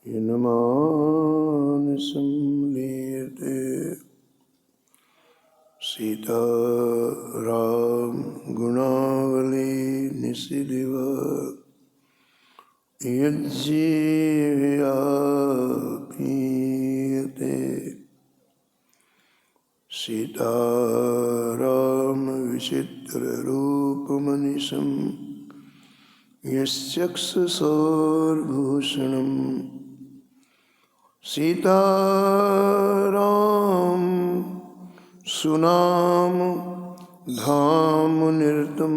यनमानसं लीयते सीताराम गुणावली निशिदिव यज्जीव्या पीयते सीताराम विचित्र रूपमनिशं यश्चक्षुषोर्भूषणं सीताराम सुनाम धाम निरतं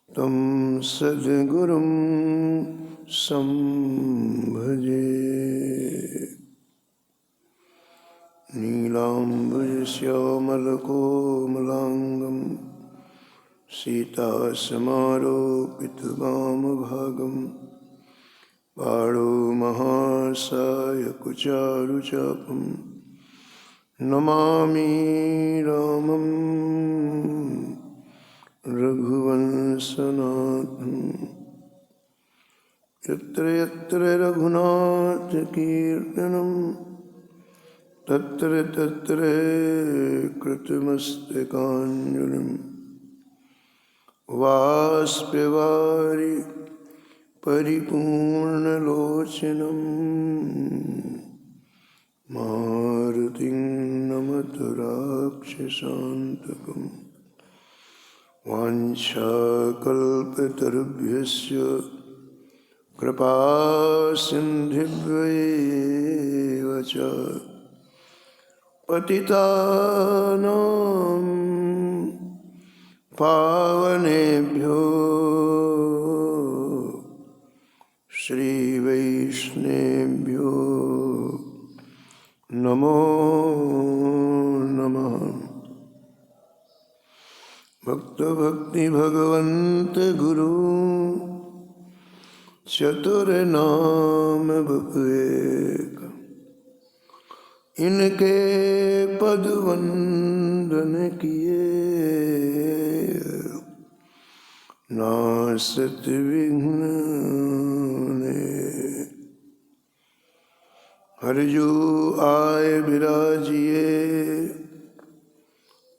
तं सद्गुरुं संभजे। नीलाम्बुजश्यामलकोमलाङ्गं सीतासमारोपितवामभागं पाणौ महासायकुचारुचापं नमामि रामं रघुवंशनाथं। यत्र यत्र रघुनाथकीर्तनं तत्र तत्र कृतमस्तकाञ्जलिं वाष्पवारि परिपूर्णलोचनं मारुतिं नमत राक्षसान्तकं। वाञ्छाकल्पतरुभ्यश्च कृपासिन्धुभ्येव च पतितानां पावनेभ्यो श्रीवैष्णवेभ्यो नमो नमः। भक्ति भगवन्त गुरु चतुर्नाम बपुएक, इनके पद वंदन किए नासत विघ्न ने। हरिजू आए विराजिए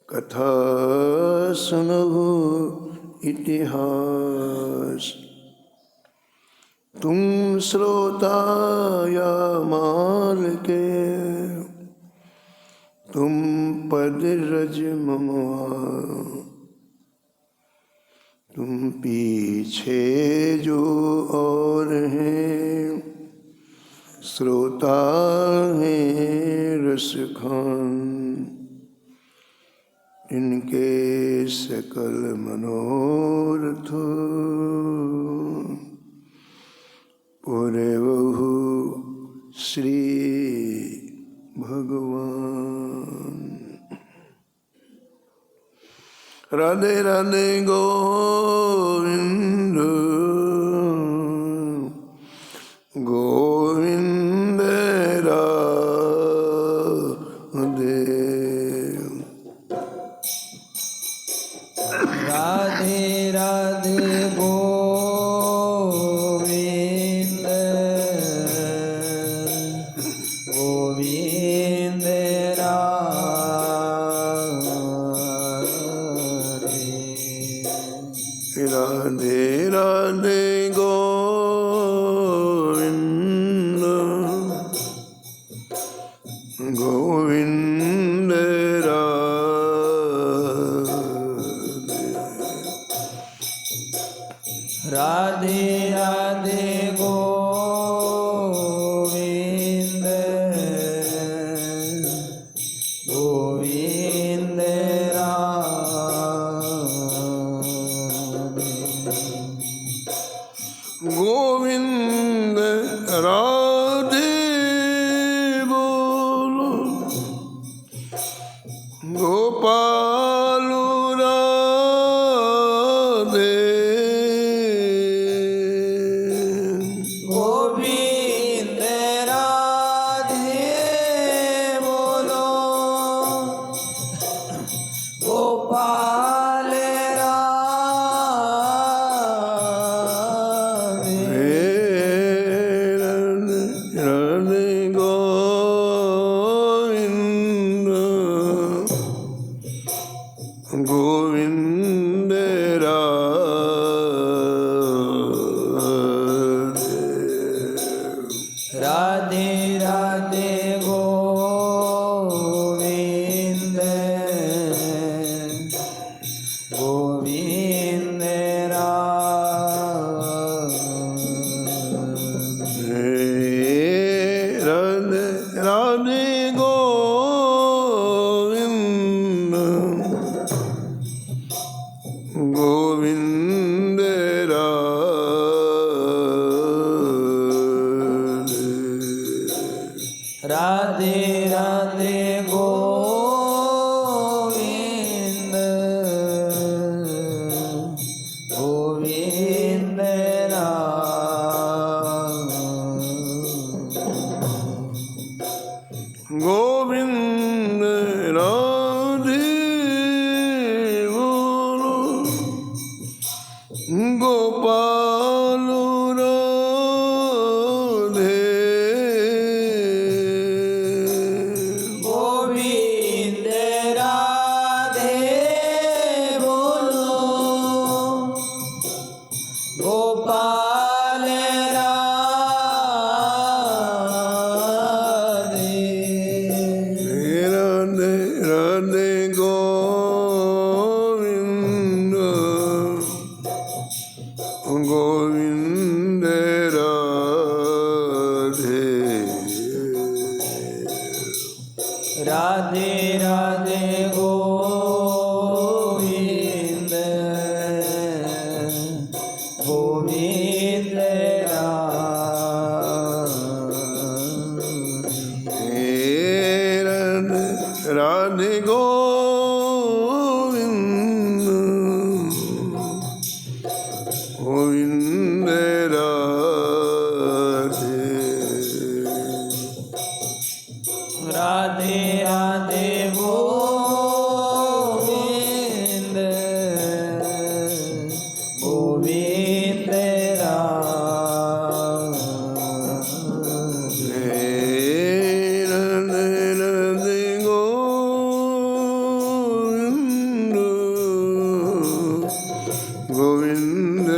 कथा सुनहु इतिहास। तुम श्रोता या माल के तुम पद रज ममवा। तुम पीछे जो और हैं श्रोता हैं रस खान। इनके सकल मनोरथ पूरे बहु श्री भगवान। राधे राधे गोविंद गोविंद राधे। राधे राधे गोविंद गोविंद राधे। राधे राधे गोविंद गोविंद राधे राधे गोविंद गोविंद राधे। गोविंद राधे बोलो गोपाल राधे। गोविंद राधे बोलो गोपाल राधे। राधे राधे गोविंद गोविंद राम गोविंद राधे बोलो गोपाल राधे गोविंद राधे बोलो गोपाल राधे राधे राधे गोविंद गोविंद राधे राधे राधे गोविंद गोविंद राधे राधे गोविंद गोविंद राधे राधे गोविंद गोविंद गोविंद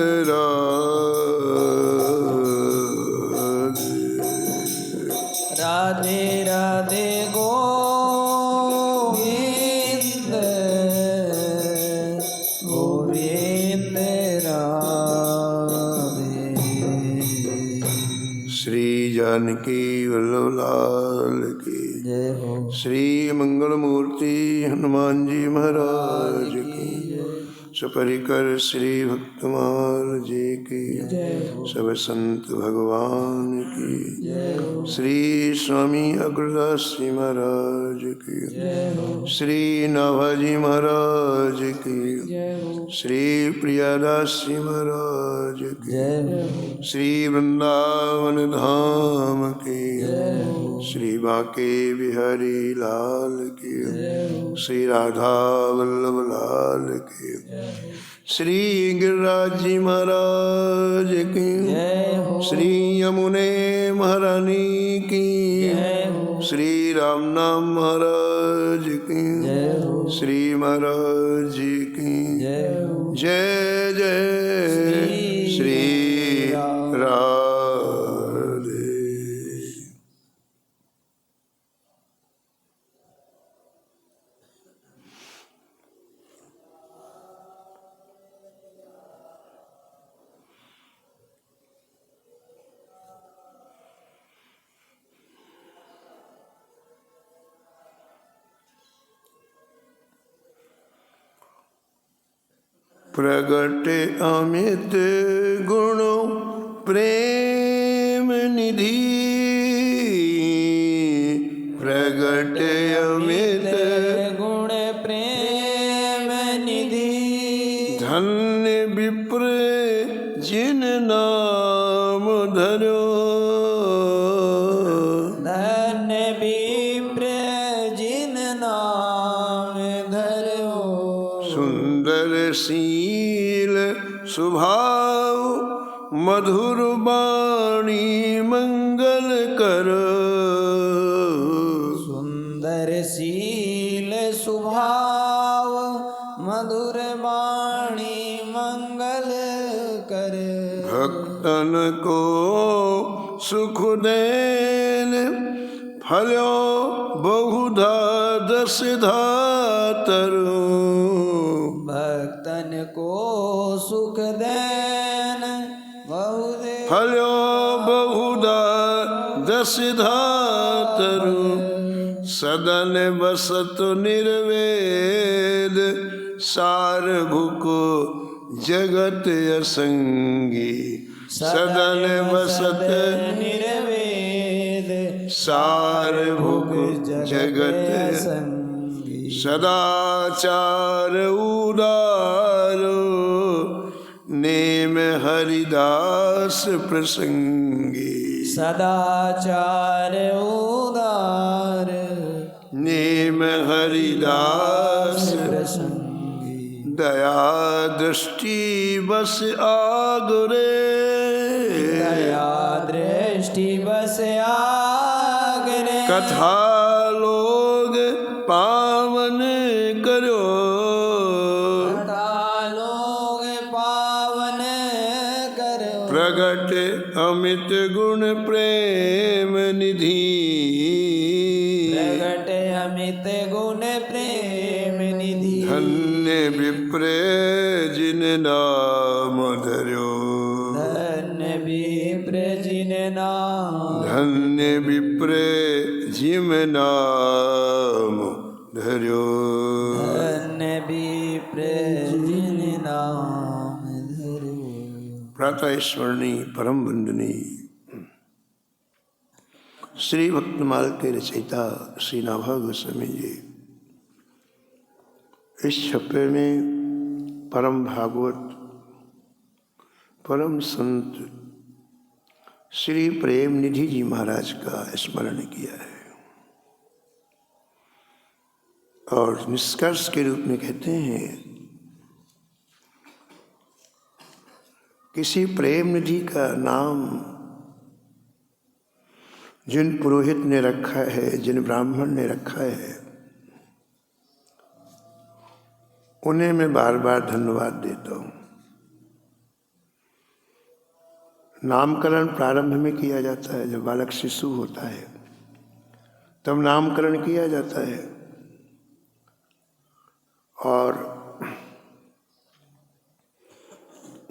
राधे राधे गोविंद गोविंद राधे श्री जानकी वल्लभ लाल की जय हो श्री मंगल मूर्ति हनुमान जी महाराज की सपरिकर श्री भक्तमाल जी की सब संत भगवान की श्री स्वामी अग्रदास जी महाराज की श्री नाभाजी महाराज की श्री प्रियादास जी महाराज की श्री वृंदावन धाम की श्री बाके बिहारी लाल की श्री राधा वल्लभ लाल की श्री गिरिराज जी महाराज की श्री यमुने महारानी की श्री राम नाम महाराज की श्री महाराज जी की जय जय श्री राधे। प्रगटे अमित गुण प्रेम निधि प्रगटे अमित गुण प्रेम निधि धन्य विप्र जिन नाम धरो धन्य विप्र जिन नाम धरो सुंदर शील स्वभाव मधुर वाणी मंगल कर सुंदर शील स्वभाव मधुर वाणी मंगल कर भक्तन को सुख देन फलो बहुधा दस धातरो भक्तन को सुख देन बहुत फलो बहुधा दस धातरो सदन बसत निर्वेद सारभुक जगत असंगी सदन बसत निर्वेद सारभुक जगत संगी सदाचार उदारो नेम हरिदास प्रसंगी सदाचार उदार नेम हरिदास प्रसंगी दया दृष्टि बस आगरे दया दृष्टि बस आगरे कथा लोग पावन करो कथा लोग पावन करो प्रगट अमित गुण प्रेम निधि प्रगट अमित गुण प्रेम निधि धन्य विप्र जिन नाम धर्यो धन्य विप्र जिन नाम धन्य विप्र जिम नाम धर्यो धन्य विप्र जिन नाम धरो प्रातः स्मरणी परम वंदनी श्री भक्तमाल के रचयिता श्री नाभा गोस्वामी जी इस छप्पे में परम भागवत परम संत श्री प्रेम निधि जी महाराज का स्मरण किया है और निष्कर्ष के रूप में कहते हैं किसी प्रेम निधि का नाम जिन पुरोहित ने रखा है, जिन ब्राह्मण ने रखा है, उन्हें मैं बार बार धन्यवाद देता हूँ। नामकरण प्रारंभ में किया जाता है, जब बालक शिशु होता है तब नामकरण किया जाता है और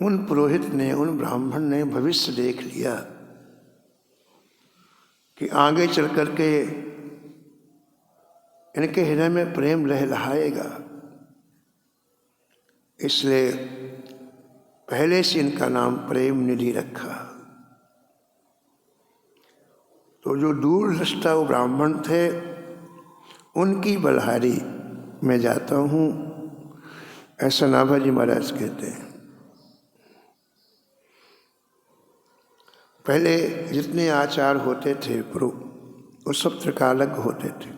उन पुरोहित ने, उन ब्राह्मण ने भविष्य देख लिया कि आगे चल कर के इनके हृदय में प्रेम लहलहाएगा, इसलिए पहले से इनका नाम प्रेम निधि रखा। तो जो दूरदृष्टा वो ब्राह्मण थे, उनकी बलहारी मैं जाता हूँ, ऐसा नाभा जी महाराज कहते हैं। पहले जितने आचार होते थे वो सब त्रिकालज्ञ होते थे।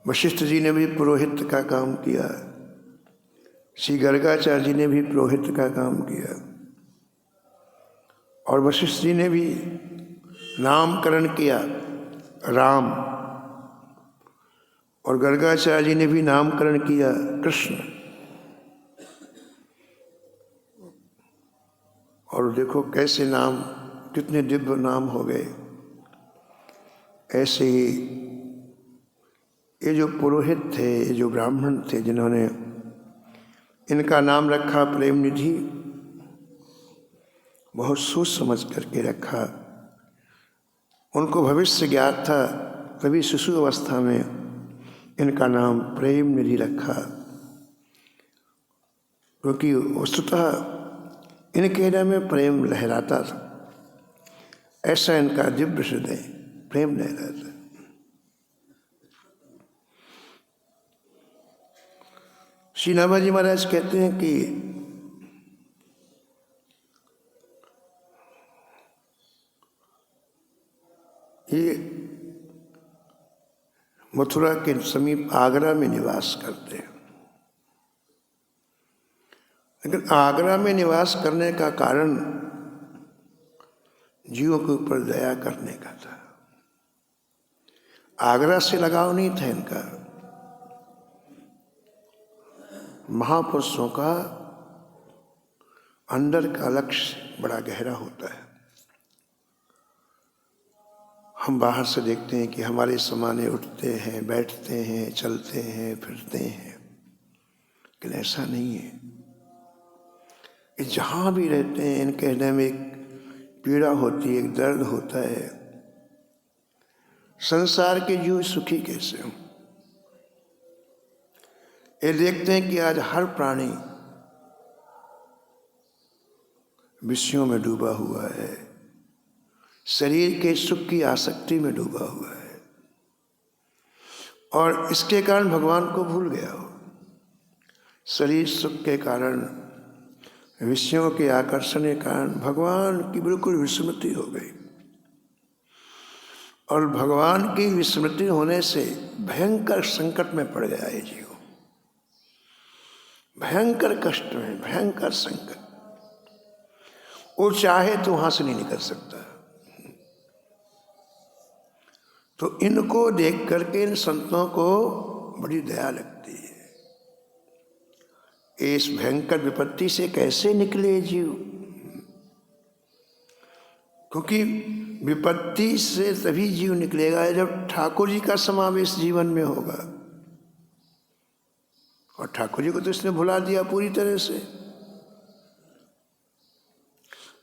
वशिष्ठ जी ने भी पुरोहित का काम किया, श्री गर्गाचार्य जी ने भी पुरोहित का काम किया और वशिष्ठ जी ने भी नामकरण किया राम और गर्गाचार्य जी ने भी नामकरण किया कृष्ण। और देखो कैसे नाम, कितने दिव्य नाम हो गए। ऐसे ही ये जो पुरोहित थे, ये जो ब्राह्मण थे, जिन्होंने इनका नाम रखा प्रेम निधि, बहुत सोच समझ करके रखा। उनको भविष्य ज्ञात था, तभी शिशु अवस्था में इनका नाम प्रेम निधि रखा, क्योंकि वस्तुतः इनके हृदय में प्रेम लहराता था। ऐसा इनका दिव्य हृदय प्रेम लहराता। श्री नाभा जी महाराज कहते हैं कि ये मथुरा के समीप आगरा में निवास करते हैं, लेकिन आगरा में निवास करने का कारण जीवों के ऊपर दया करने का था। आगरा से लगाव नहीं था इनका। महापुरुषों का अंदर का लक्ष्य बड़ा गहरा होता है। हम बाहर से देखते हैं कि हमारे समाने उठते हैं, बैठते हैं, चलते हैं, फिरते हैं, लेकिन ऐसा नहीं है। ये जहाँ भी रहते हैं इनके हृदय में एक पीड़ा होती है, एक दर्द होता है। संसार के जीव सुखी कैसे हों? ये देखते हैं कि आज हर प्राणी विषयों में डूबा हुआ है, शरीर के सुख की आसक्ति में डूबा हुआ है और इसके कारण भगवान को भूल गया हो। शरीर सुख के कारण, विषयों के आकर्षण के कारण भगवान की बिल्कुल विस्मृति हो गई। और भगवान की विस्मृति होने से भयंकर संकट में पड़ गया है जीव, भयंकर कष्ट में, भयंकर संकट। वो चाहे तो वहां से नहीं निकल सकता। तो इनको देख करके इन संतों को बड़ी दया लगती है। इस भयंकर विपत्ति से कैसे निकले जीव, क्योंकि विपत्ति से तभी जीव निकलेगा जब ठाकुर जी का समावेश जीवन में होगा। और ठाकुर जी को तो इसने भुला दिया पूरी तरह से।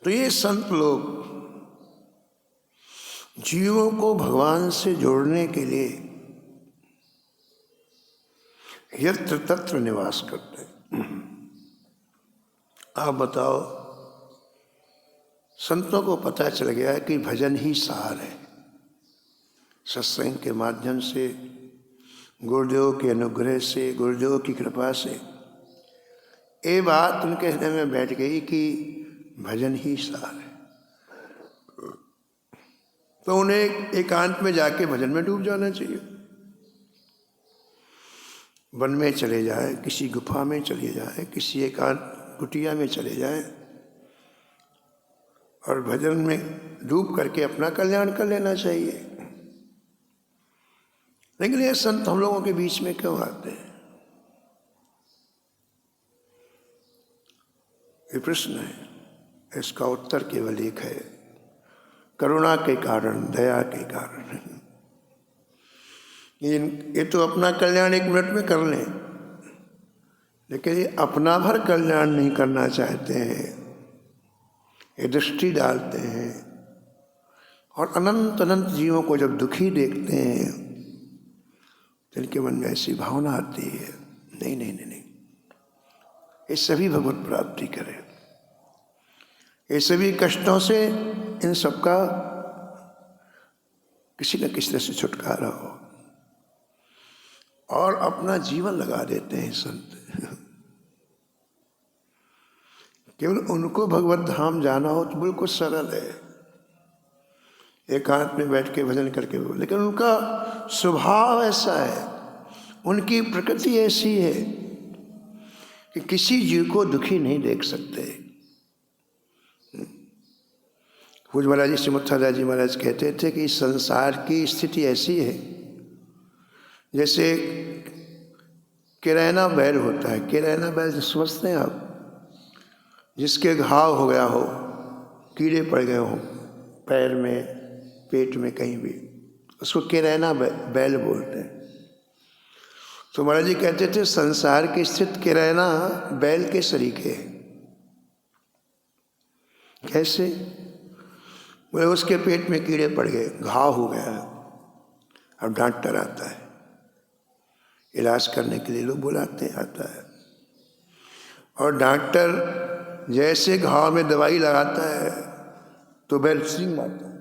तो ये संत लोग जीवों को भगवान से जोड़ने के लिए यत्र तत्र निवास करते हैं। आप बताओ, संतों को पता चल गया कि भजन ही सार है। सत्संग के माध्यम से, गुरुदेव के अनुग्रह से, गुरुदेव की कृपा से ये बात उनके हृदय में बैठ गई कि भजन ही सार है। तो उन्हें एकांत में जाके भजन में डूब जाना चाहिए। वन में चले जाए, किसी गुफा में चले जाए, किसी एकांत कुटिया में चले जाए और भजन में डूब करके अपना कल्याण कर लेना चाहिए। लेकिन ये संत हम लोगों के बीच में क्यों आते हैं? ये प्रश्न है। इसका उत्तर केवल एक है, करुणा के कारण, दया के कारण। ये तो अपना कल्याण 1 मिनट में कर लें, लेकिन ये अपना भर कल्याण नहीं करना चाहते हैं। ये दृष्टि डालते हैं और अनंत अनंत जीवों को जब दुखी देखते हैं तो इनके मन में ऐसी भावना आती है, नहीं नहीं नहीं नहीं, ये सभी भगवत प्राप्ति करें, ये सभी कष्टों से इन सबका किसी न किसी तरह से छुटकारा हो। और अपना जीवन लगा देते हैं संत। केवल उनको भगवत धाम जाना हो तो बिल्कुल सरल है, एकांत में बैठ के भजन करके, लेकिन उनका स्वभाव ऐसा है, उनकी प्रकृति ऐसी है कि किसी जीव को दुखी नहीं देख सकते। पूज्य महाराज जी श्रीमत्थादास जी महाराज कहते थे कि संसार की स्थिति ऐसी है जैसे किरैना बैल होता है। किरैना बैल समझते हैं आप? जिसके घाव हो गया हो, कीड़े पड़ गए हो पैर में, पेट में, कहीं भी, उसको किरैना बैल बोलते हैं। तो महाराज जी कहते थे संसार की स्थिति किरैना बैल के सरीखे है। कैसे? बोले उसके पेट में कीड़े पड़ गए, घाव हो गया, अब डॉक्टर आता है, इलाज करने के लिए लोग बुलाते हैं, आता है, और डॉक्टर जैसे घाव में दवाई लगाता है तो बैल सींग मारता है।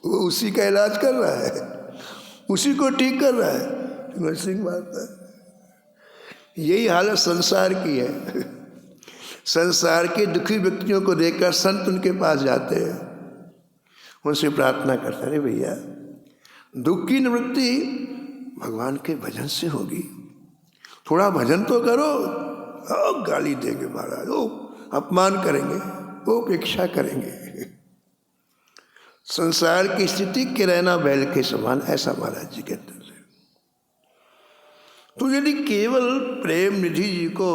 वो उसी का इलाज कर रहा है, उसी को ठीक कर रहा है, तो सींग मारता है। यही हालत संसार की है। संसार के दुखी व्यक्तियों को देखकर संत उनके पास जाते हैं, उनसे प्रार्थना करते हैं, भैया दुख की निवृत्ति भगवान के भजन से होगी, थोड़ा भजन तो करो। ओ गाली देंगे महाराज, ओ अपमान करेंगे, ओ उपेक्षा करेंगे। संसार की स्थिति किरैना बैल के समान, ऐसा महाराज जी कहते थे। तो यदि केवल प्रेम निधि जी को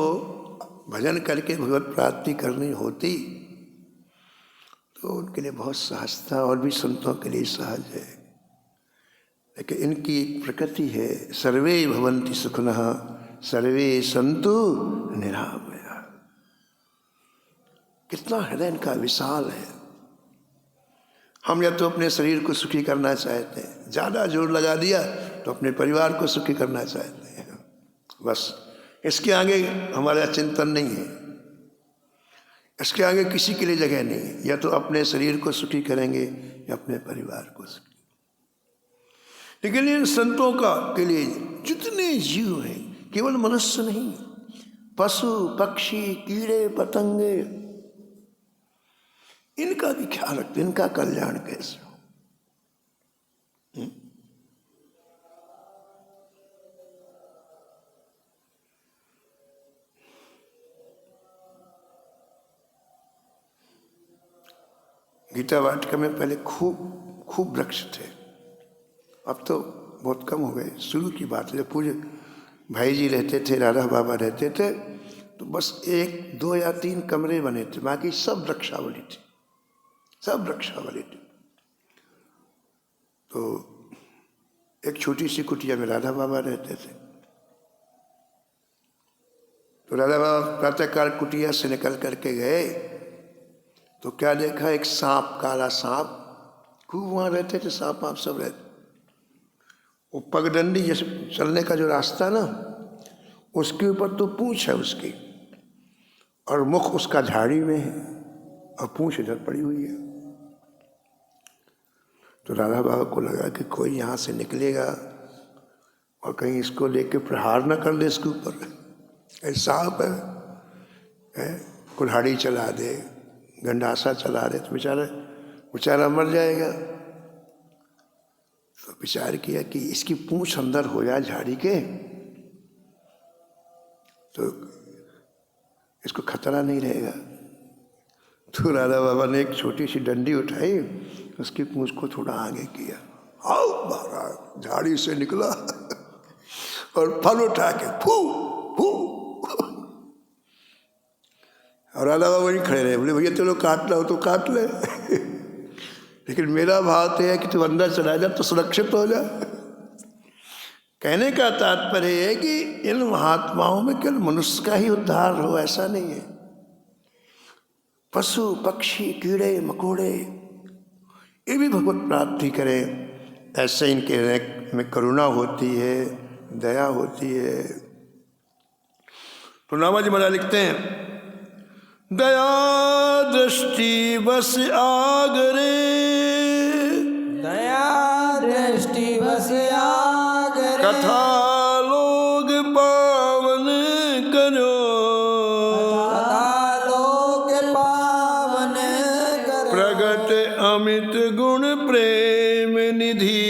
भजन करके भगवत प्राप्ति करनी होती तो उनके लिए बहुत सहज था, और भी संतों के लिए सहज है। लेकिन इनकी एक प्रकृति है, सर्वे भवन्ति सुखिनः सर्वे सन्तु निरामया। कितना हृदय इनका विशाल है। हम या तो अपने शरीर को सुखी करना चाहते हैं, ज़्यादा जोर लगा दिया तो अपने परिवार को सुखी करना चाहते हैं, बस इसके आगे हमारा चिंतन नहीं है। इसके आगे किसी के लिए जगह नहीं है। या तो अपने शरीर को सुखी करेंगे या अपने परिवार को सुखी। लेकिन इन संतों का के लिए जितने जीव हैं, केवल मनुष्य नहीं, पशु पक्षी कीड़े पतंगे, इनका भी ख्याल रखते, इनका कल्याण कैसे हो। गीता वाटिका में पहले खूब खूब वृक्ष थे, अब तो बहुत कम हो गए। शुरू की बात है, पूज्य भाई जी रहते थे, राधा बाबा रहते थे, तो बस 1 2 या 3 कमरे बने थे, बाकी सब वृक्षावली थी, सब वृक्षावली थी। तो एक छोटी सी कुटिया में राधा बाबा रहते थे। तो राधा बाबा प्रातःकाल कुटिया से निकल करके गए तो क्या देखा, एक सांप, काला सांप, खूब वहाँ रहते थे, सांप आप सब रहते। वो पगडंडी जैसे चलने का जो रास्ता ना, उसके ऊपर तो पूंछ है उसकी, और मुख उसका झाड़ी में है और पूंछ इधर पड़ी हुई है। तो राधा बाबा को लगा कि कोई यहाँ से निकलेगा और कहीं इसको लेके प्रहार न कर दे इसके ऊपर, सांप है, कुल्हाड़ी चला दे, गंडासा चला दे तो बेचारा मर जाएगा। तो विचार किया कि इसकी पूंछ अंदर हो जाए झाड़ी के तो इसको खतरा नहीं रहेगा। तो राधा बाबा ने एक छोटी सी डंडी उठाई, उसकी पूंछ को थोड़ा आगे किया, आओ महाराज, झाड़ी से निकला और फल उठा के फू फू, और राधा बाबा वहीं खड़े रहे, बोले भैया चलो काटना हो तो काट ले लेकिन मेरा भाव तो है कि तू अंदर चला जा तो सुरक्षित हो जा। कहने का तात्पर्य है कि इन महात्माओं में केवल मनुष्य का ही उद्धार हो ऐसा नहीं है, पशु पक्षी कीड़े मकोड़े ये भी भगवत प्राप्ति करें, ऐसे इनके में करुणा होती है, दया होती है। तो नामाजी महाराज लिखते हैं, दया दृष्टि बस आगरे, दया दृष्टि बस आगरे, कथा लोग पावन करो, कथा लोग पावन करो, प्रगट अमित गुण प्रेम निधि,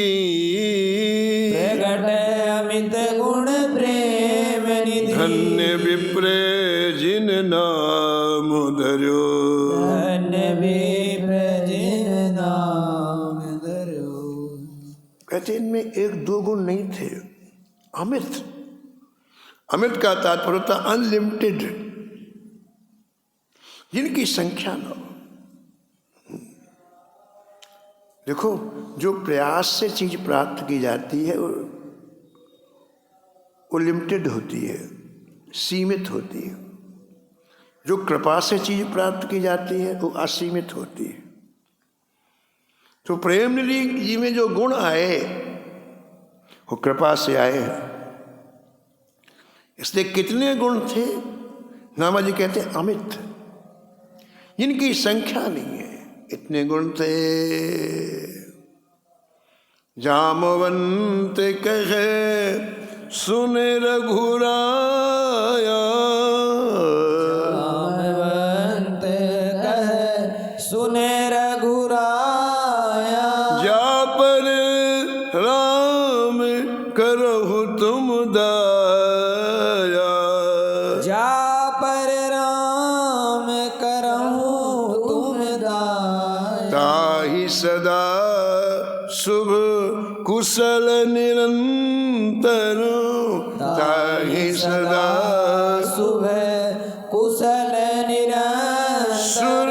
प्रगट अमित गुण प्रेम निधि, धन्य विप्र जिन नाम धर्यो, धन्य विप्र जिन नाम धर्यो। कहते इनमें 1 2 गुण नहीं थे, अमित। अमित का तात्पर्य होता अनलिमिटेड, जिनकी संख्या न हो। देखो, जो प्रयास से चीज प्राप्त की जाती है वो लिमिटेड होती है, सीमित होती है। जो कृपा से चीज प्राप्त की जाती है वो असीमित होती है। तो प्रेम निधि जी में जो गुण आए वो कृपा से आए हैं। इसलिए कितने गुण थे, नामा जी कहते हैं अमित, जिनकी संख्या नहीं है, इतने गुण थे। जामवंत कहे सुन रघुराया, जामवंत कहे सुन रघुराया, जा पर राम करहु तुम दाया, जा पर राम करहु तुम दाया, ताहि सदा शुभ कुशल निरंतर, ताहि सदा शुभ कुशल निरंतर, सुर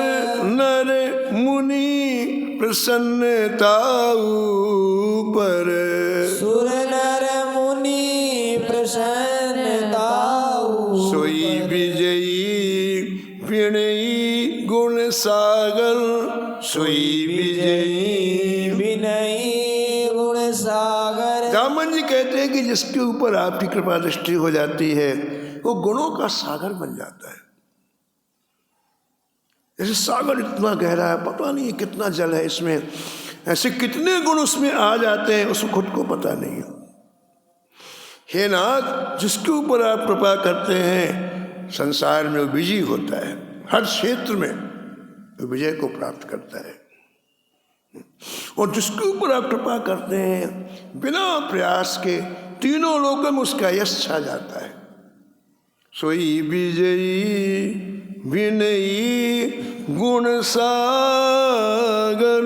नर मुनि प्रसन्नता ऊपर, सुर नर मुनि प्रसन्नता सोई विजयी विनयी गुण सागर, सोई विजयी। विनयी गुण सागर। दामन जी कहते हैं कि जिसके ऊपर आपकी कृपा दृष्टि हो जाती है वो गुणों का सागर बन जाता है। जैसे सागर इतना गहरा है, पता नहीं कितना जल है इसमें, ऐसे कितने गुण उसमें आ जाते हैं, उसको खुद को पता नहीं है। हे नाथ, जिसके ऊपर आप कृपा करते हैं संसार में वो विजयी होता है, हर क्षेत्र में वो विजय को प्राप्त करता है। और जिसके ऊपर आप कृपा करते हैं बिना प्रयास के तीनों लोगों में उसका यश छा जाता है। सोई विजयी विनयी गुण सागर,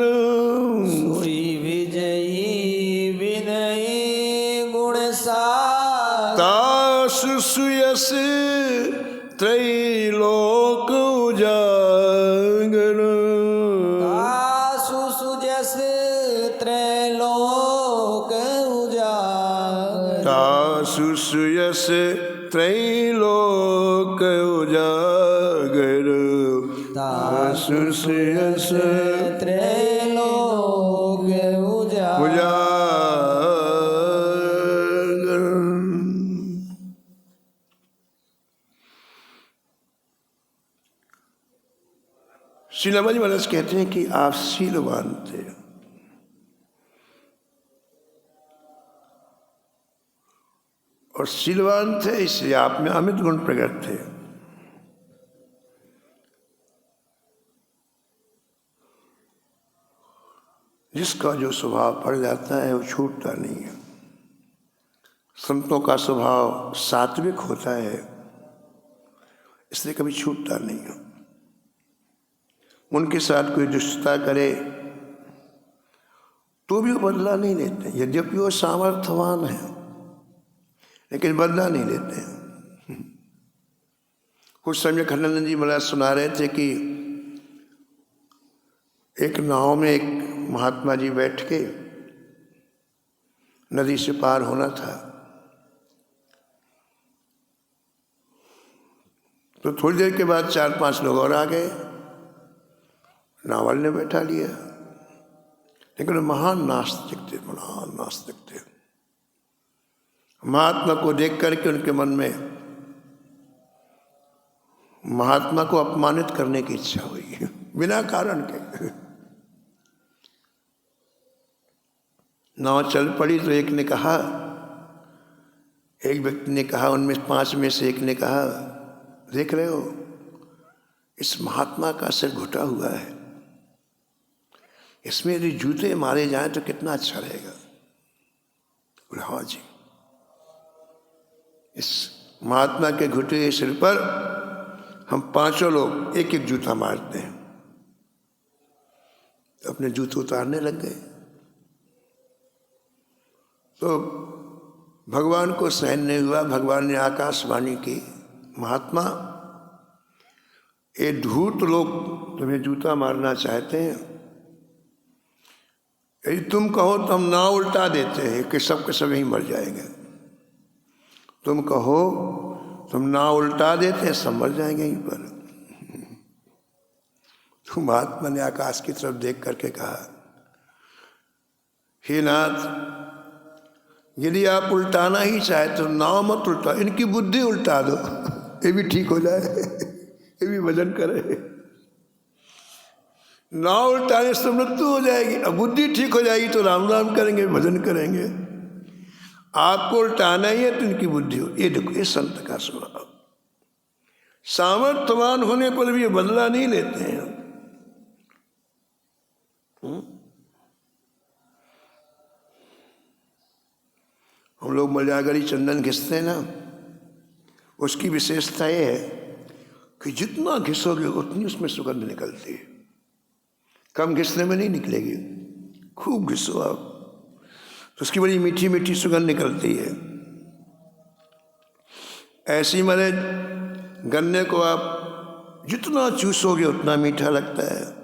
सोई विजयी विनयी गुण सागर, तासु सुयस त्रैलोक उजागर, तासु सुजस त्रैलोक उजागर, तासु सुयस त्रैलोक उजागर, तासु सुयस त्रैलोक उजागर। उजागर। शीलाबाजी महाराज कहते हैं कि आप शीलवान थे, और शीलवान थे इसलिए आप में अमित गुण प्रकट थे। जिसका जो स्वभाव पड़ जाता है वो छूटता नहीं है। संतों का स्वभाव सात्विक होता है, इसलिए कभी छूटता नहीं है। उनके साथ कोई दुष्टता करे तो भी वो बदला नहीं लेते, यद्यपि वो सामर्थ्यवान है लेकिन बदला नहीं लेते हैं। कुछ समय खंडानंद जी महाराज सुना रहे थे कि एक नाव में एक महात्मा जी बैठ के नदी से पार होना था, तो थोड़ी देर के बाद 4-5 लोग और आ गए, नावल ने बैठा लिया। लेकिन महान नास्तिक थे, महान नास्तिक थे। महात्मा को देख करके उनके मन में महात्मा को अपमानित करने की इच्छा हुई बिना कारण के। नाव चल पड़ी तो एक ने कहा, एक व्यक्ति ने कहा, उनमें 5 में से एक ने कहा, देख रहे हो इस महात्मा का सिर घुटा हुआ है, इसमें यदि जूते मारे जाएं तो कितना अच्छा रहेगा। बोले हाँ जी, इस महात्मा के घुटे हुए सिर पर हम 5 लोग एक एक जूता मारते हैं। तो अपने जूते उतारने लग गए। तो भगवान को सहन नहीं हुआ, भगवान ने आकाशवाणी की, महात्मा ये धूर्त लोग तुम्हें जूता मारना चाहते हैं, यदि तुम कहो तो हम नाव उल्टा देते हैं कि सब के सब यहीं मर जाएंगे। तुम कहो तुम नाव उल्टा देते हैं, सब मर जाएंगे यहीं पर। तो महात्मा ने आकाश की तरफ देख करके कहा, हे नाथ, यदि आप उल्टाना ही चाहे तो नाव मत उल्टा, इनकी बुद्धि उल्टा दो, ये भी ठीक हो जाए, ये भी भजन करे। नाव उल्टाने से मृत्यु हो जाएगी, अब बुद्धि ठीक हो जाएगी तो राम राम करेंगे, भजन करेंगे। आपको उल्टाना ही है तो इनकी बुद्धि हो। ये देखो, ये संत का स्वभाव। सामर्थ्यवान होने पर भी ये बदला नहीं लेते हैं। हम लोग मजागरी चंदन घिसते हैं ना, उसकी विशेषता ये है कि जितना घिसोगे उतनी उसमें सुगंध निकलती है, कम घिसने में नहीं निकलेगी। खूब घिसो आप तो उसकी बड़ी मीठी मीठी सुगंध निकलती है। ऐसी मरे गन्ने को आप जितना चूसोगे उतना मीठा लगता है।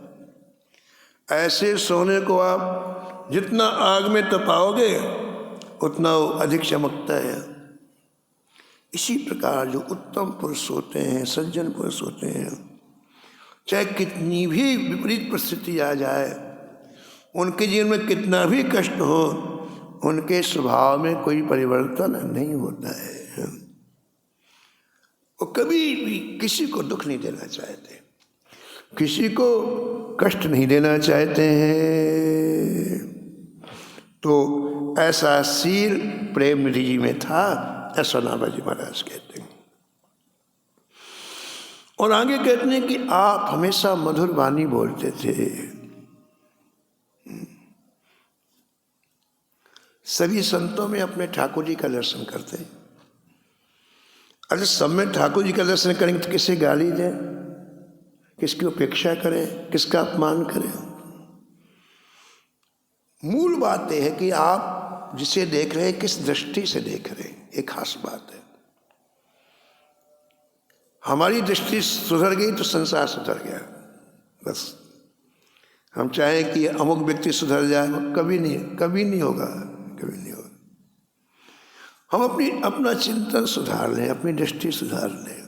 ऐसे सोने को आप जितना आग में तपाओगे उतना वो अधिक चमकता है। इसी प्रकार जो उत्तम पुरुष होते हैं, सज्जन पुरुष होते हैं, चाहे कितनी भी विपरीत परिस्थिति आ जाए, उनके जीवन में कितना भी कष्ट हो, उनके स्वभाव में कोई परिवर्तन नहीं होता है। वो कभी भी किसी को दुख नहीं देना चाहते। किसी को कष्ट नहीं देना चाहते हैं। तो ऐसा शील प्रेम निधि जी में था, ऐसा नाभाजी महाराज कहते हैं। और आगे कहते हैं कि आप हमेशा मधुर वाणी बोलते थे। सभी संतों में अपने ठाकुर जी का दर्शन करते हैं। अरे सब में ठाकुर जी का दर्शन करेंगे तो किसे गाली दें, किसकी उपेक्षा करें, किसका अपमान करें? मूल बात यह है कि आप जिसे देख रहे हैं किस दृष्टि से देख रहे हैं, एक खास बात है। हमारी दृष्टि सुधर गई तो संसार सुधर गया, बस। हम चाहें कि अमुक व्यक्ति सुधर जाए, कभी नहीं होगा, कभी नहीं होगा। हम अपना चिंतन सुधार लें, अपनी दृष्टि सुधार लें।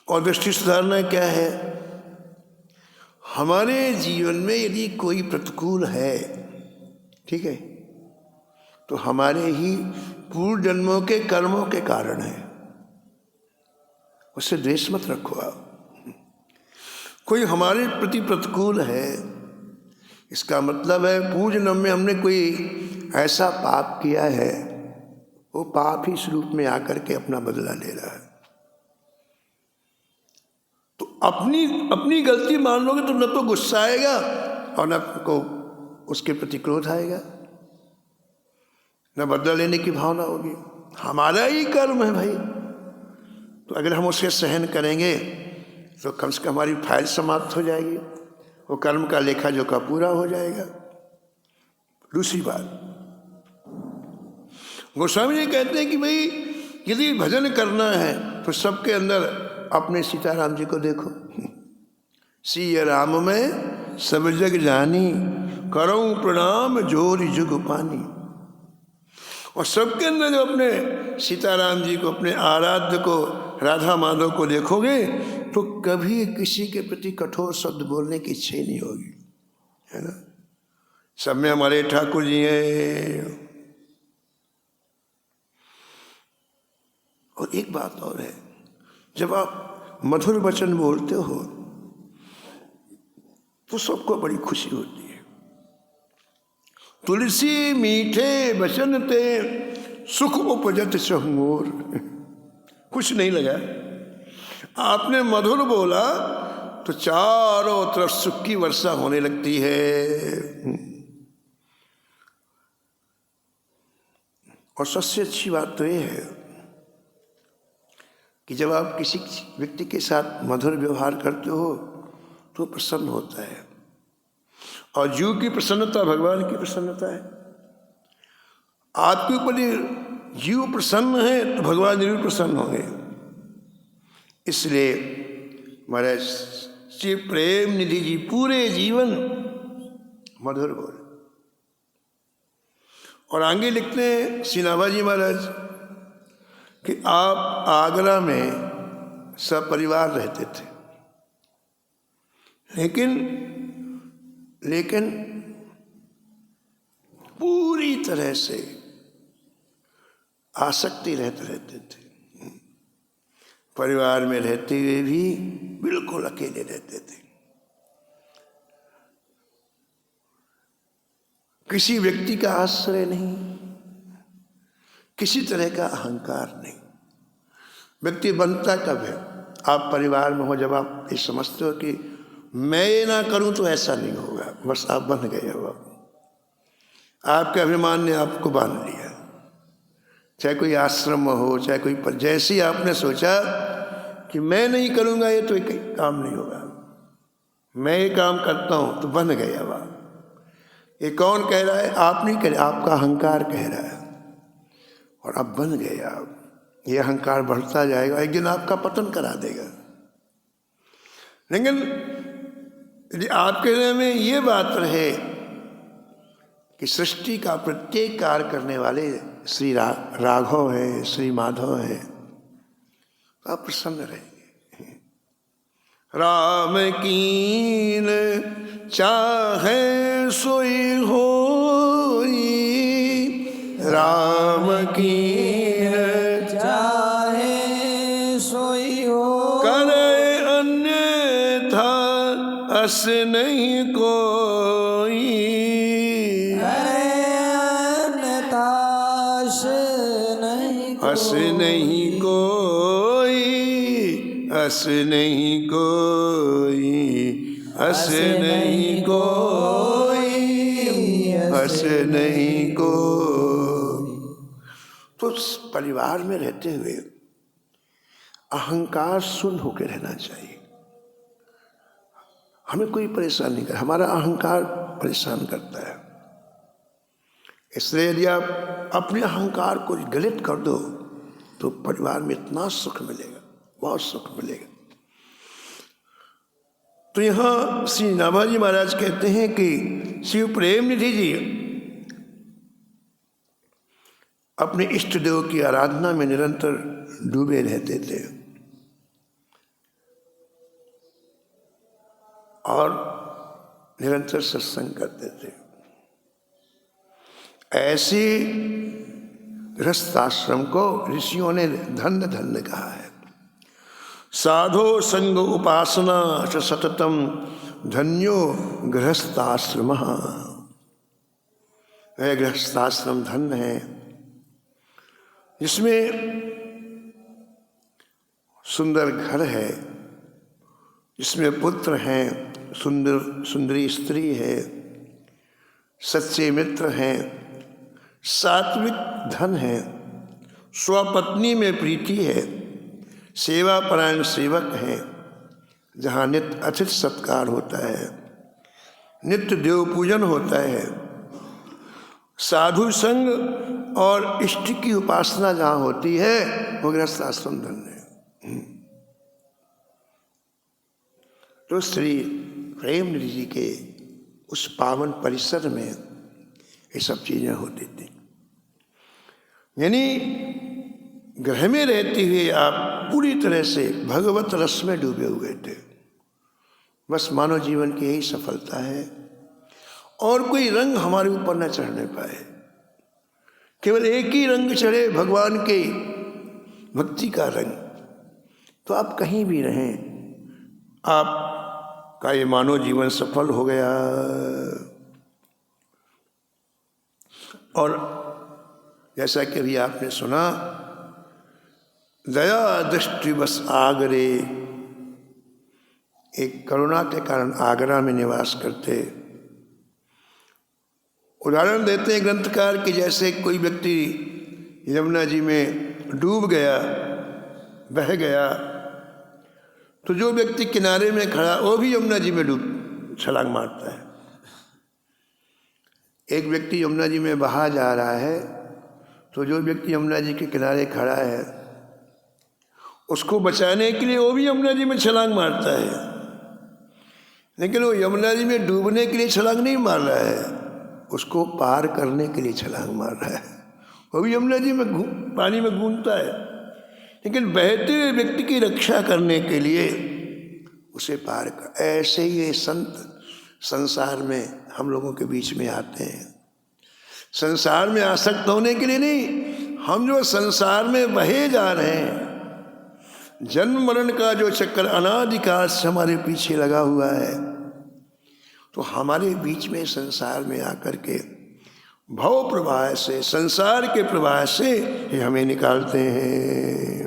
और दृष्टि सुधारना क्या है? हमारे जीवन में यदि कोई प्रतिकूल है, ठीक है, तो हमारे ही पूर्व जन्मों के कर्मों के कारण है। उससे द्वेष मत रखो आप। कोई हमारे प्रति प्रतिकूल है, इसका मतलब है पूर्व जन्म में हमने कोई ऐसा पाप किया है, वो पाप ही इस रूप में आकर के अपना बदला ले रहा है। तो अपनी गलती मान लोगे तो न तो गुस्सा आएगा और न को उसके प्रति क्रोध आएगा, न बदला लेने की भावना होगी। हमारा ही कर्म है भाई, तो अगर हम उसे सहन करेंगे तो कम से कम हमारी फाइल समाप्त हो जाएगी, वो कर्म का लेखा जोखा पूरा हो जाएगा। दूसरी बात, गोस्वामी जी कहते हैं कि भाई यदि भजन करना है तो सबके अंदर अपने सीताराम जी को देखो। सिय राम में सब जग जानी, करऊं प्रणाम जोरि जुग पानी। और सबके अंदर जो अपने सीताराम जी को, अपने आराध्य को, राधा माधव को देखोगे तो कभी किसी के प्रति कठोर शब्द बोलने की इच्छा ही नहीं होगी, है ना। सब में हमारे ठाकुर जी हैं। और एक बात और है, जब आप मधुर वचन बोलते हो तो सबको बड़ी खुशी होती है। तुलसी मीठे वचन ते सुख उपजत चहुओर। कुछ नहीं लगा, आपने मधुर बोला तो चारों तरफ सुख की वर्षा होने लगती है। और सबसे अच्छी बात तो ये है कि जब आप किसी व्यक्ति के साथ मधुर व्यवहार करते हो तो प्रसन्न होता है। और जीव की प्रसन्नता भगवान की प्रसन्नता है। आपके ऊपर जीव प्रसन्न है तो भगवान जरूर प्रसन्न होंगे। इसलिए महाराज श्री प्रेम निधि जी पूरे जीवन मधुर बोले। और आगे लिखते हैं श्री नाभाजी महाराज कि आप आगरा में सब परिवार रहते थे, लेकिन पूरी तरह से आसक्ति रहते थे। परिवार में रहते हुए भी बिल्कुल अकेले रहते थे। किसी व्यक्ति का आश्रय नहीं, किसी तरह का अहंकार नहीं। व्यक्ति बनता कब है? आप परिवार में हो, जब आप ये समझते हो कि मैं ये ना करूं तो ऐसा नहीं होगा, बस आप बन गए हो। आपके अभिमान ने आपको बांध लिया। चाहे कोई आश्रम हो, चाहे कोई जैसे ही आपने सोचा कि मैं नहीं करूंगा ये, तो काम नहीं होगा, मैं ये काम करता हूं, तो बन गया वह। ये कौन कह रहा है? आप नहीं कह रहे, आपका अहंकार कह रहा है। और अब बन गए आप। ये अहंकार बढ़ता जाएगा, एक दिन आपका पतन करा देगा। लेकिन यदि आपके हृदय में ये बात रहे कि सृष्टि का प्रत्येक कार्य करने वाले श्री राघव है, श्री माधव है, तो आप प्रसन्न रहेंगे। राम कीन चाहे सोई होई, राम कीन चाहे सोई हो, करे अन्य अस नहीं कोई, अरे अन्यताश नहीं अस नहीं कोई, अस नहीं कोई, अस नहीं कोई, अस नहीं कोई। तो उस परिवार में रहते हुए अहंकार शून्य होकर रहना चाहिए। हमें कोई परेशान नहीं कर, हमारा अहंकार परेशान करता है। इसलिए यदि आप अपने अहंकार को गलित कर दो तो परिवार में इतना सुख मिलेगा, बहुत सुख मिलेगा। तो यहाँ श्री नाभाजी महाराज कहते हैं कि शिव प्रेम निधि जी अपने इष्ट देव की आराधना में निरंतर डूबे रहते थे और निरंतर सत्संग करते थे। ऐसी गृहस्थाश्रम को ऋषियों ने धन्य धन्य कहा है। साधो संग उपासना च सततम धन्यो गृहस्थाश्रम। वह गृहस्थाश्रम धन्य है जिसमें सुंदर घर है, जिसमें पुत्र हैं, सुंदर सुंदरी स्त्री है, सच्चे मित्र हैं, सात्विक धन है, स्वपत्नी में प्रीति है, सेवा परायण सेवक है, जहाँ नित्य अतिथि सत्कार होता है, नित्य देव पूजन होता है, साधु संग और इष्ट की उपासना जहाँ होती है वो गृहस्थ आश्रम धन्य है। तो श्री प्रेम निधि जी के उस पावन परिसर में ये सब चीजें होती थी। यानी ग्रह में रहते हुए आप पूरी तरह से भगवत रस में डूबे हुए थे। बस मानव जीवन की यही सफलता है, और कोई रंग हमारे ऊपर न चढ़ने पाए। केवल एक ही रंग चढ़े, भगवान के भक्ति का रंग। तो आप कहीं भी रहें, आपका ये मानव जीवन सफल हो गया। और जैसा कि अभी आपने सुना, दया दृष्टि बस आगरे, एक करुणा के कारण आगरा में निवास करते। उदाहरण देते हैं ग्रंथकार कि जैसे कोई व्यक्ति यमुना जी में डूब गया, बह गया, तो जो व्यक्ति किनारे में खड़ा वो भी यमुना जी में डूब छलांग मारता है। एक व्यक्ति यमुना जी में बहा जा रहा है तो जो व्यक्ति यमुना जी के किनारे खड़ा है उसको बचाने के लिए वो भी यमुना जी में छलांग मारता है। लेकिन वो यमुना जी में डूबने के लिए छलांग नहीं मार रहा है, उसको पार करने के लिए छलांग मार रहा है। वो भी यमुना जी में पानी में घूमता है, लेकिन बहते हुए व्यक्ति की रक्षा करने के लिए उसे पार कर। ऐसे ही ये संत संसार में हम लोगों के बीच में आते हैं। संसार में आसक्त होने के लिए नहीं, हम जो संसार में बहे जा रहे हैं, जन्म मरण का जो चक्कर अनादिकाल से हमारे पीछे लगा हुआ है, तो हमारे बीच में संसार में आकर के भव प्रवाह से, संसार के प्रवाह से ये हमें निकालते हैं।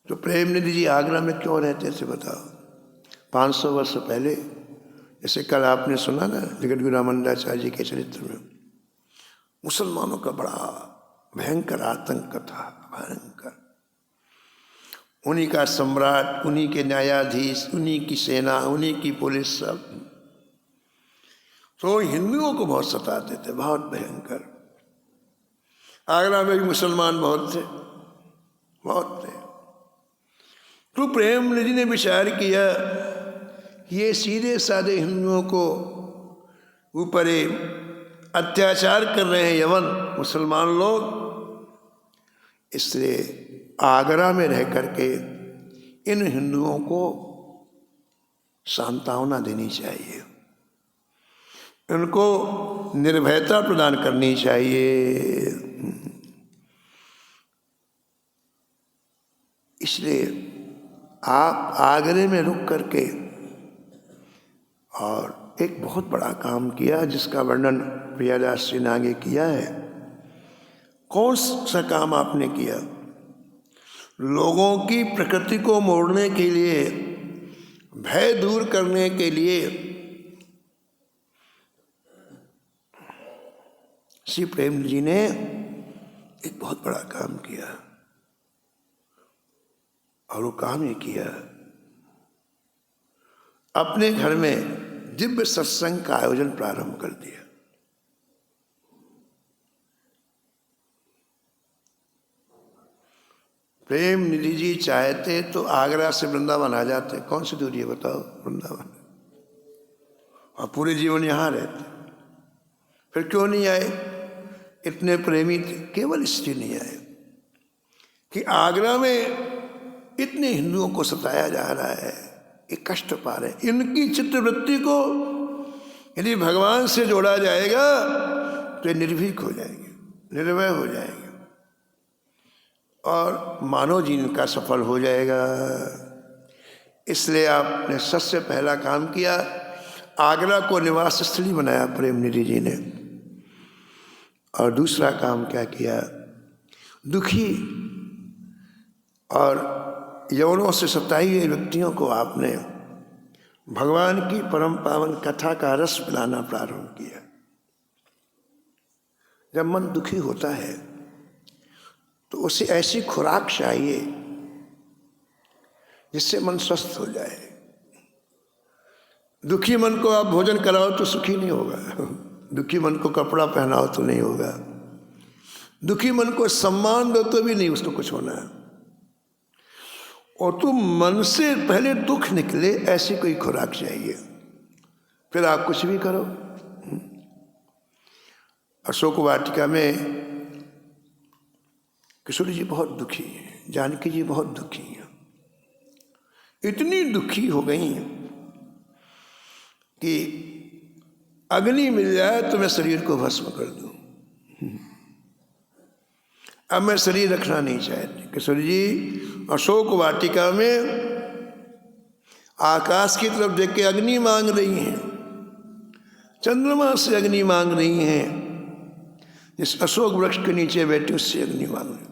तो प्रेम निधि जी आगरा में क्यों रहते थे बताओ? 500 वर्ष पहले, जैसे कल आपने सुना ना जगत गुरु रामानंदाचार्य जी के चरित्र में, मुसलमानों का बड़ा भयंकर आतंक था, भयंकर। उन्हीं का सम्राट, उन्हीं के न्यायाधीश, उन्हीं की सेना, उन्हीं की पुलिस, सब तो हिंदुओं को बहुत सताते थे, बहुत भयंकर। आगरा में भी मुसलमान बहुत थे, बहुत थे। तो प्रेम निधि ने विचार किया ये सीधे साधे हिंदुओं को ऊपर अत्याचार कर रहे हैं यवन मुसलमान लोग, इसलिए आगरा में रह करके इन हिंदुओं को सांत्वना देनी चाहिए, उनको निर्भयता प्रदान करनी चाहिए। इसलिए आप आगरे में रुक करके और एक बहुत बड़ा काम किया जिसका वर्णन प्रियादास जी ने आगे किया है। कौन सा काम आपने किया? लोगों की प्रकृति को मोड़ने के लिए, भय दूर करने के लिए श्री प्रेम जी ने एक बहुत बड़ा काम किया। और वो काम ये किया, अपने घर में दिव्य सत्संग का आयोजन प्रारंभ कर दिया। प्रेम निधि जी चाहते तो आगरा से वृंदावन आ जाते। कौन सी दूरी है बताओ? वृंदावन। और पूरे जीवन यहाँ रहते। फिर क्यों नहीं आए? इतने प्रेमी थे। केवल इसलिए नहीं आए कि आगरा में इतने हिंदुओं को सताया जा रहा है, ये कष्ट पा रहे हैं। इनकी चित्तवृत्ति को यदि भगवान से जोड़ा जाएगा तो ये निर्भीक हो जाएंगे, निर्भय हो जाएंगे और मानव जीवन का सफल हो जाएगा। इसलिए आपने सबसे पहला काम किया, आगरा को निवास स्थली बनाया प्रेम निधि जी ने। और दूसरा काम क्या किया? दुखी और यौनों से सताए हुए व्यक्तियों को आपने भगवान की परम पावन कथा का रस पिलाना प्रारंभ किया। जब मन दुखी होता है तो उसे ऐसी खुराक चाहिए जिससे मन स्वस्थ हो जाए। दुखी मन को आप भोजन कराओ तो सुखी नहीं होगा, दुखी मन को कपड़ा पहनाओ तो नहीं होगा, दुखी मन को सम्मान दो तो भी नहीं उसको कुछ होना है। और तुम मन से पहले दुख निकले ऐसी कोई खुराक चाहिए, फिर आप कुछ भी करो। अशोक वाटिका में किशोरी जी बहुत दुखी हैं, जानकी जी बहुत दुखी हैं, इतनी दुखी हो गई कि अग्नि मिल जाए तो मैं शरीर को भस्म कर दूं, अब मैं शरीर रखना नहीं चाहती। किशोरी जी अशोक वाटिका में आकाश की तरफ देख के अग्नि मांग रही हैं, चंद्रमा से अग्नि मांग रही हैं, जिस अशोक वृक्ष के नीचे बैठी उससे अग्नि मांग रही।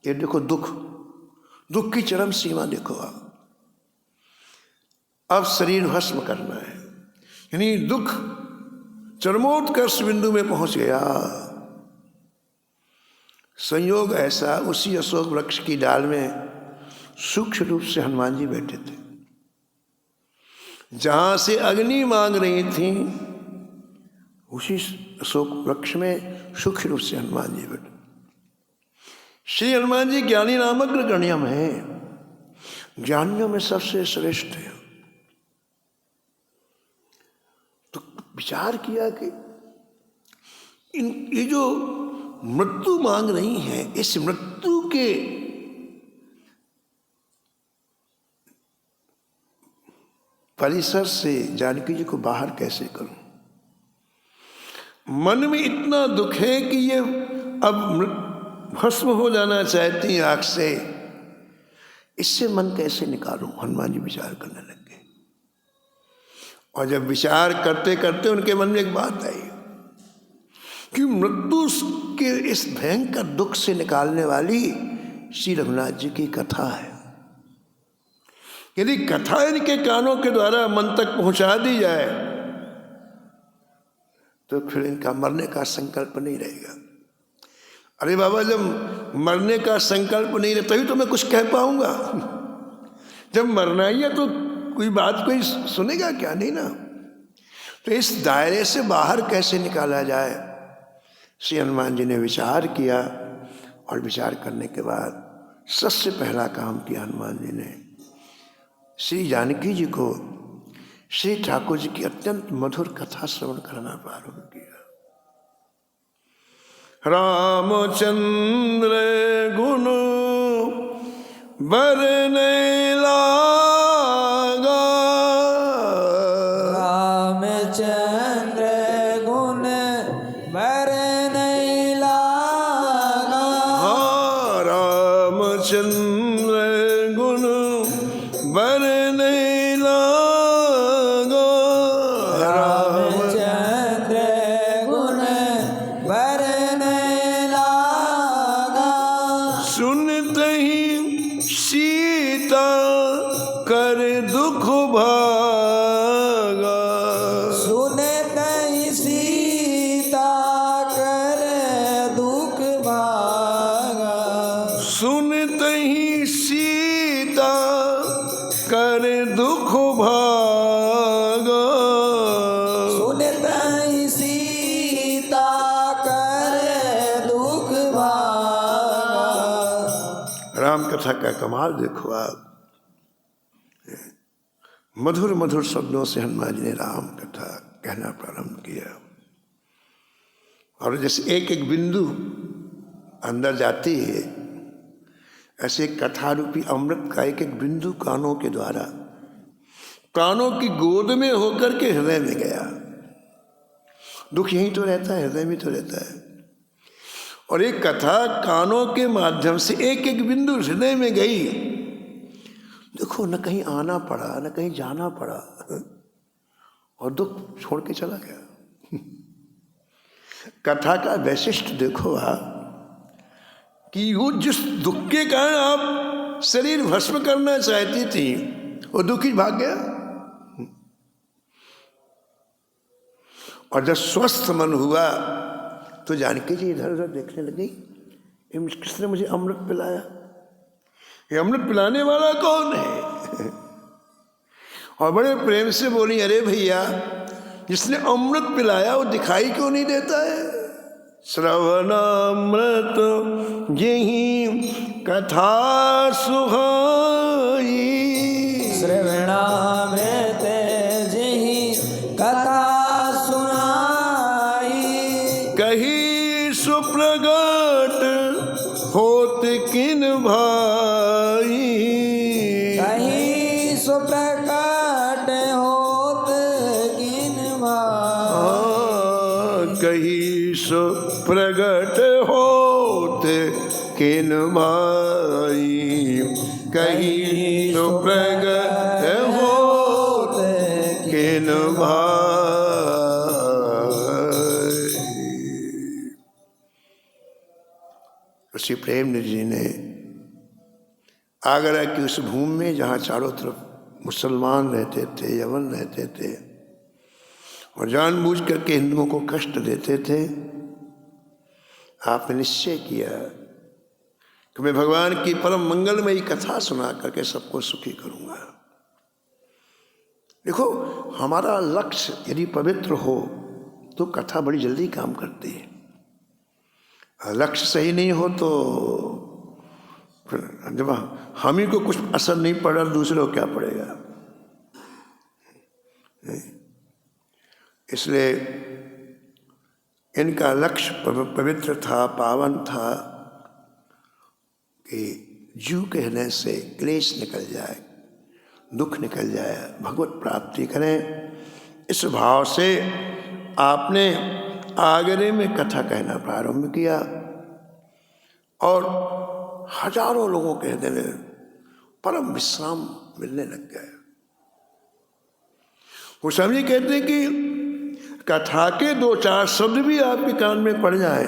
ये देखो दुख, दुख की चरम सीमा देखो आप। अब शरीर भस्म करना है, यानी दुख चरमोत्कर्ष बिंदु में पहुंच गया। संयोग ऐसा, उसी अशोक वृक्ष की डाल में सूक्ष्म रूप से हनुमान जी बैठे थे। जहां से अग्नि मांग रही थी उसी अशोक वृक्ष में सूक्ष्म रूप से हनुमान जी बैठे। श्री हनुमान जी ज्ञानी नामक गण्यम है, ज्ञानियों में सबसे श्रेष्ठ है। तो विचार किया कि ये जो मृत्यु मांग रही है, इस मृत्यु के परिसर से जानकी जी को बाहर कैसे करूं। मन में इतना दुख है कि ये अब भस्म हो जाना चाहती हैं आग से, इससे मन कैसे निकालूं। हनुमान जी विचार करने लगे और जब विचार करते करते उनके मन में एक बात आई कि मृत्यु के इस भयंकर दुख से निकालने वाली श्री रघुनाथ जी की कथा है। यदि कथा इनके कानों के द्वारा मन तक पहुंचा दी जाए तो फिर इनका मरने का संकल्प नहीं रहेगा। अरे बाबा, जब मरने का संकल्प नहीं रहे तभी तो मैं कुछ कह पाऊंगा। जब मरना ही है तो कोई बात कोई सुनेगा क्या? नहीं ना। तो इस दायरे से बाहर कैसे निकाला जाए, श्री हनुमान जी ने विचार किया। और विचार करने के बाद सबसे पहला काम किया हनुमान जी ने, श्री जानकी जी को श्री ठाकुर जी की अत्यंत मधुर कथा श्रवण करना प्रारंभ किया। रामचंद्र गुण बरने लागा, रामचंद्र गुण बरने लागा। हाँ, रामचंद्र गुण दुख भागा। सुने तई सीता करे दुख भागा। सुनते ही सीता करे दुख भागा। सुनते ही सीता करे दुख भागा। राम कथा का कमाल देखो आप। मधुर मधुर शब्दों से हनुमान जी ने राम कथा कहना प्रारंभ किया, और जैसे एक एक बिंदु अंदर जाती है, ऐसे कथा रूपी अमृत का एक एक बिंदु कानों के द्वारा, कानों की गोद में होकर के हृदय में गया। दुख यही तो रहता है, हृदय में तो रहता है। और एक कथा कानों के माध्यम से एक एक बिंदु हृदय में गई। देखो, न कहीं आना पड़ा, न कहीं जाना पड़ा, और दुख छोड़ के चला गया। कथा का वैशिष्ट देखो आप, कि वो जिस दुख के कारण आप शरीर भस्म करना चाहती थी, वो दुख ही भाग गया। और जब स्वस्थ मन हुआ तो जानकी जी इधर उधर देखने लगी, किसने मुझे अमृत पिलाया, ये अमृत पिलाने वाला कौन है? और बड़े प्रेम से बोली, अरे भैया, जिसने अमृत पिलाया वो दिखाई क्यों नहीं देता है? श्रवणामृत यही कथा सुहाई। श्रवणामृत यही कथा सुनाई। कही सुप्रगट होत किन भाई। कहीं सुप्रकट होत किन भाई। कही सुप्रगट होत किन भाई। कही सुप्रगट होत किन भाई। श्री प्रेमनंद जी ने आगरा की उस भूमि में, जहाँ चारों तरफ मुसलमान रहते थे, यवन रहते थे, और जानबूझ करके हिंदुओं को कष्ट देते थे, आपने निश्चय किया कि मैं भगवान की परम मंगलमयी कथा सुना करके सबको सुखी करूंगा। देखो, हमारा लक्ष्य यदि पवित्र हो तो कथा बड़ी जल्दी काम करती है। लक्ष्य सही नहीं हो तो फिर जब हम ही को कुछ असर नहीं पड़ा, दूसरे को क्या पड़ेगा? इसलिए इनका लक्ष्य पवित्र था, पावन था, कि जीव के हृदय से क्लेश निकल जाए, दुख निकल जाए, भगवत प्राप्ति करें। इस भाव से आपने आगरे में कथा कहना प्रारंभ किया, और हजारों लोगों के हृदय में परम विश्राम मिलने लग गया। वो स्वामी कहते हैं कि कथा के दो चार शब्द भी आपके कान में पड़ जाए,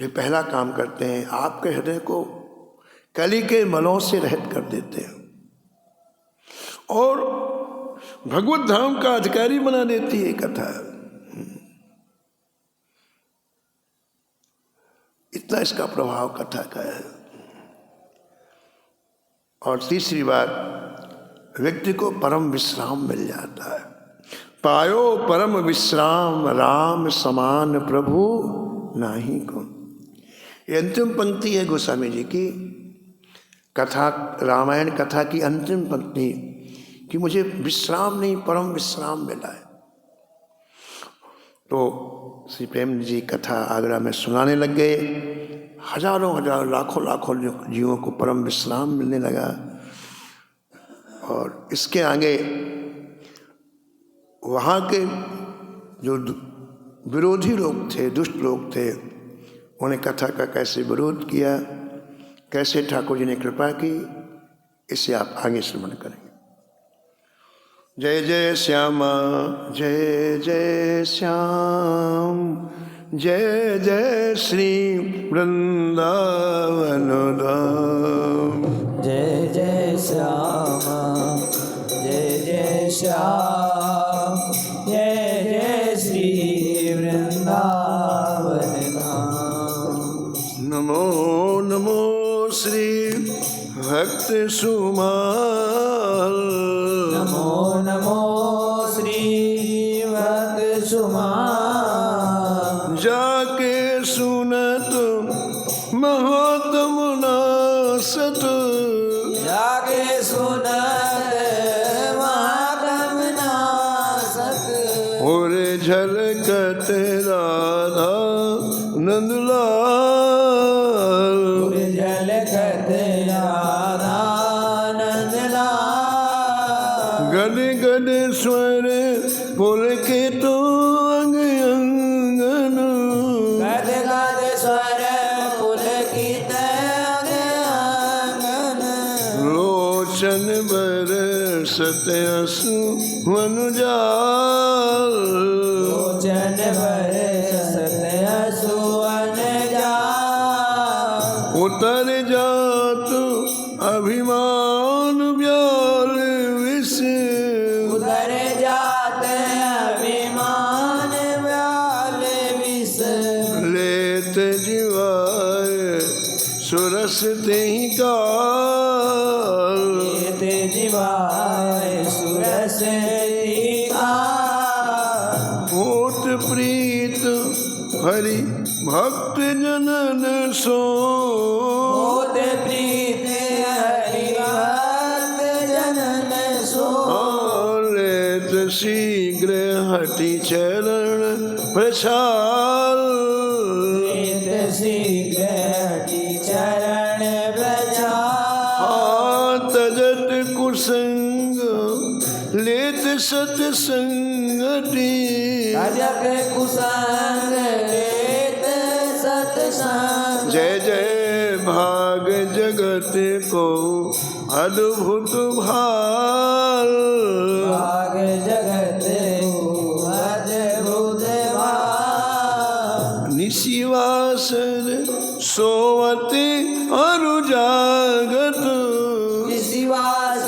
ये पहला काम करते हैं, आपके हृदय को कली के मलों से रहित कर देते हैं और भगवत धाम का अधिकारी बना देती है कथा। इतना इसका प्रभाव कथा का है। और तीसरी बात, व्यक्ति को परम विश्राम मिल जाता है। पायो परम विश्राम राम समान प्रभु नाही को। ये अंतिम पंक्ति है गोस्वामी जी की कथा, रामायण कथा की अंतिम पंक्ति, कि मुझे विश्राम नहीं परम विश्राम मिला है। तो श्री प्रेम जी कथा आगरा में सुनाने लग गए। हजारों हजार लाखों लाखों जीवों को परम विश्राम मिलने लगा। और इसके आगे वहाँ के जो विरोधी लोग थे, दुष्ट लोग थे, उन्हें कथा का कैसे विरोध किया, कैसे ठाकुर जी ने कृपा की, इसे आप आगे श्रवण करेंगे। जय जय श्यामा जय जय श्याम, जय जय श्री वृंदावन धाम। जय जय श्यामा श्री भक्त सुमाल। नमो नमो श्री भक्त सुमाल। जाके सुनत महात्म नासत। जाके सुनत महात्म नासत। और झलकत राधा नंदलाल। झलकत राधा नंदलाल। गद गद स्वर पुलके तो अंग अंगन। गद गद स्वर पुलकित अंगन। लोचन बरसत असु मनुजाल। लोचन बरसत असुवन जाल। उतर जात अभिमान व्याल विष। उधर जाते अभिमान व्याल विष। लेत जीवाय सुरस तेहि काल। लेते जीवाय सुरस काल। होत प्रीत हरि भक्त जनन सो। होत प्रीत हरि भक्त जनन सो। लेत शीघ्र हटि चरण प्रसाल। लेत शीघ्र हटि चरण प्रसाल। तजत कुसंग लेत सतसंगति। अजक कुसंग लेत सतसंग। जय जय भाग जगत को अद्भुत भाल। भाग जगत को अद्भुत भाल। निशिवासर सोवते अरु जागत। निशिवास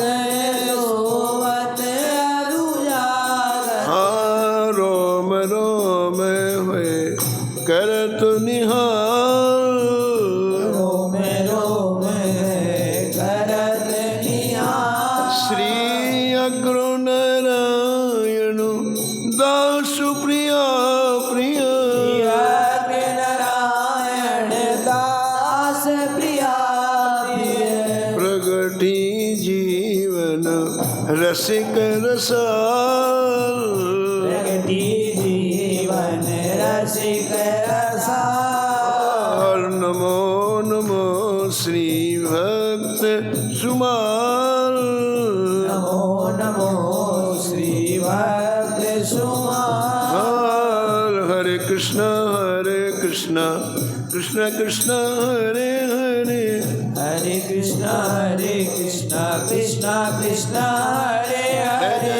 सोवत अरु जागत। रोम रोम हुए करत निहाल। रोम रोम करत निहाल। श्री अग्र नारायण दासु प्रिया प्रिय। नारायण दास प्रिया प्रिय। प्रगटी जीवन रसिक रसाल। प्रगटी जीवन रसिक रसाल। नमो नमो श्री भक्त सुमाल। नमो नमो श्री भक्त सुमाल। हरे कृष्ण कृष्ण कृष्ण हरे हरे। हरे कृष्ण कृष्ण कृष्ण हरे हरे।